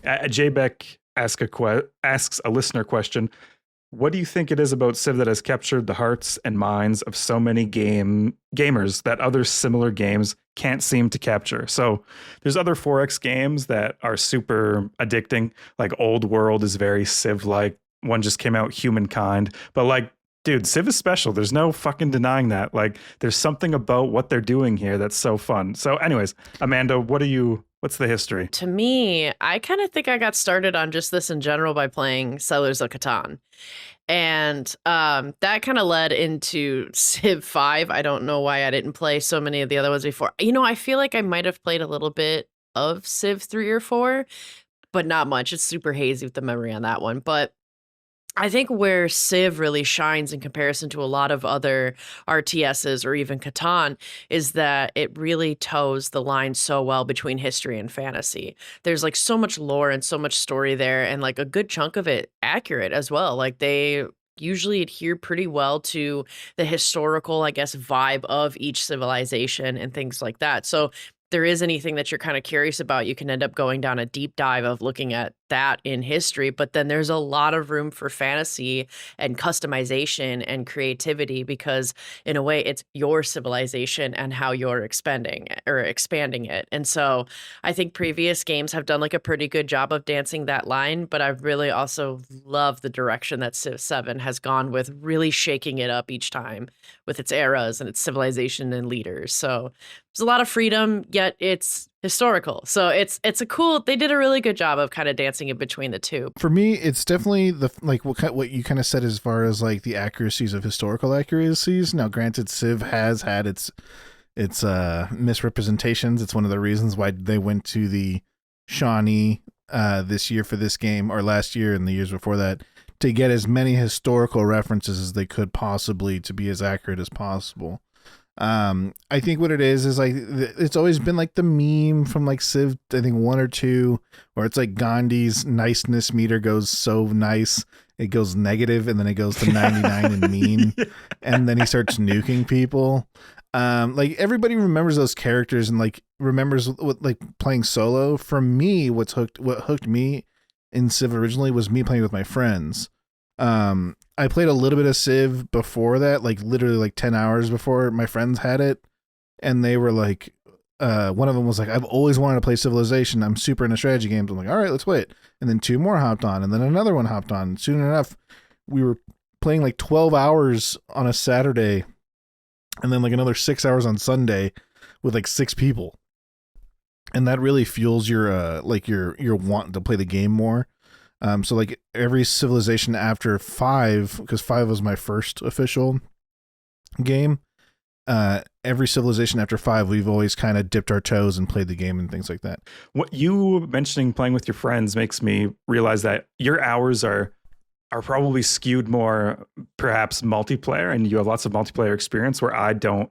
Jbeck asks a listener question. What do you think it is about Civ that has captured the hearts and minds of so many gamers that other similar games can't seem to capture? So there's other 4X games that are super addicting. Like Old World is very Civ-like. One just came out, Humankind. But like, dude, Civ is special. There's no fucking denying that. Like, there's something about what they're doing here that's so fun. So anyways, Amanda, what's the history? To me, I kind of think I got started on just this in general by playing Settlers of Catan. And that kind of led into Civ 5. I don't know why I didn't play so many of the other ones before. You know, I feel like I might have played a little bit of Civ 3 or 4, but not much. It's super hazy with the memory on that one. But I think where Civ really shines in comparison to a lot of other RTSs or even Catan is that it really toes the line so well between history and fantasy. There's like so much lore and so much story there, and like a good chunk of it accurate as well. Like they usually adhere pretty well to the historical, I guess, vibe of each civilization and things like that. So there is anything that you're kind of curious about, you can end up going down a deep dive of looking at that in history. But then there's a lot of room for fantasy and customization and creativity because in a way it's your civilization and how you're expanding it. And so I think previous games have done like a pretty good job of dancing that line, but I really also love the direction that Civ 7 has gone with, really shaking it up each time with its eras and its civilization and leaders. So there's a lot of freedom, yet it's historical. So it's a cool, they did a really good job of kind of dancing in between the two. For me, it's definitely what you kind of said as far as like the accuracies of historical accuracies. Now, granted, Civ has had its misrepresentations. It's one of the reasons why they went to the Shawnee this year for this game, or last year and the years before that, to get as many historical references as they could possibly to be as accurate as possible. I think what it is like it's always been like the meme from like Civ, I think 1 or 2, where it's like Gandhi's niceness meter goes so nice it goes negative, and then it goes to 99 and mean, and then he starts nuking people. Like everybody remembers those characters and like remembers what like playing solo. For me, what hooked me in Civ originally was me playing with my friends. I played a little bit of Civ before that, like literally like 10 hours before my friends had it. And they were like, one of them was like, I've always wanted to play Civilization. I'm super into strategy games. I'm like, all right, let's play it. And then 2 more hopped on, and then another one hopped on. Soon enough, we were playing like 12 hours on a Saturday and then like another 6 hours on Sunday with like 6 people. And that really fuels your, like your want to play the game more. So like every Civilization after 5, because 5 was my first official game, every Civilization after 5, we've always kind of dipped our toes and played the game and things like that. What you mentioning playing with your friends makes me realize that your hours are probably skewed more perhaps multiplayer, and you have lots of multiplayer experience where I don't.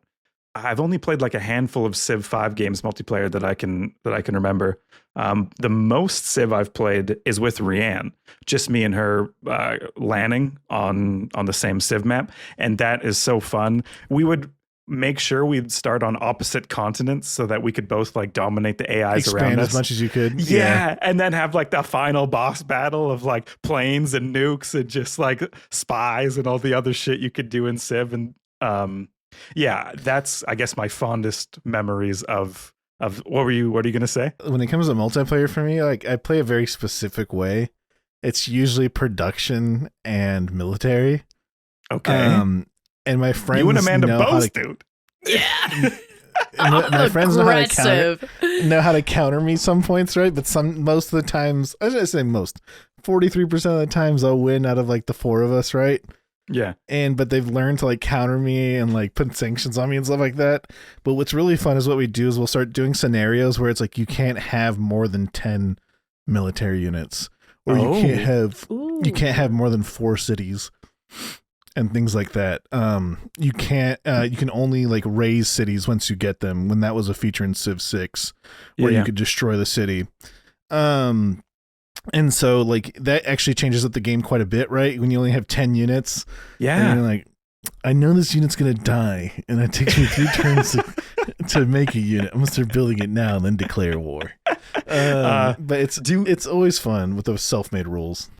I've only played like a handful of Civ 5 games multiplayer that I can remember. The most Civ I've played is with Rianne, just me and her landing on the same Civ map, and that is so fun. We would make sure we'd start on opposite continents so that we could both like dominate the AIs around us as much as you could. Yeah, and then have like the final boss battle of like planes and nukes and just like spies and all the other shit you could do in Civ. And yeah, that's I guess my fondest memories of what are you gonna say? When it comes to multiplayer for me, like I play a very specific way. It's usually production and military. Okay. And my friends, you and Amanda know both, dude. Yeah. my friends know how to counter me some points, right? But most of the times, I should say most, 43% of the times I'll win out of like the 4 of us, right? Yeah. But they've learned to like counter me and like put sanctions on me and stuff like that. But what's really fun is what we do is we'll start doing scenarios where it's like you can't have more than 10 military units, or you can't have more than 4 cities and things like that. You can only like raise cities once you get them, when that was a feature in Civ 6 where you could destroy the city. And so like that actually changes up the game quite a bit, right? When you only have 10 units. Yeah. And you're like, I know this unit's going to die, and it takes me 3 turns to make a unit. I'm gonna start building it now and then declare war. But it's always fun with those self-made rules.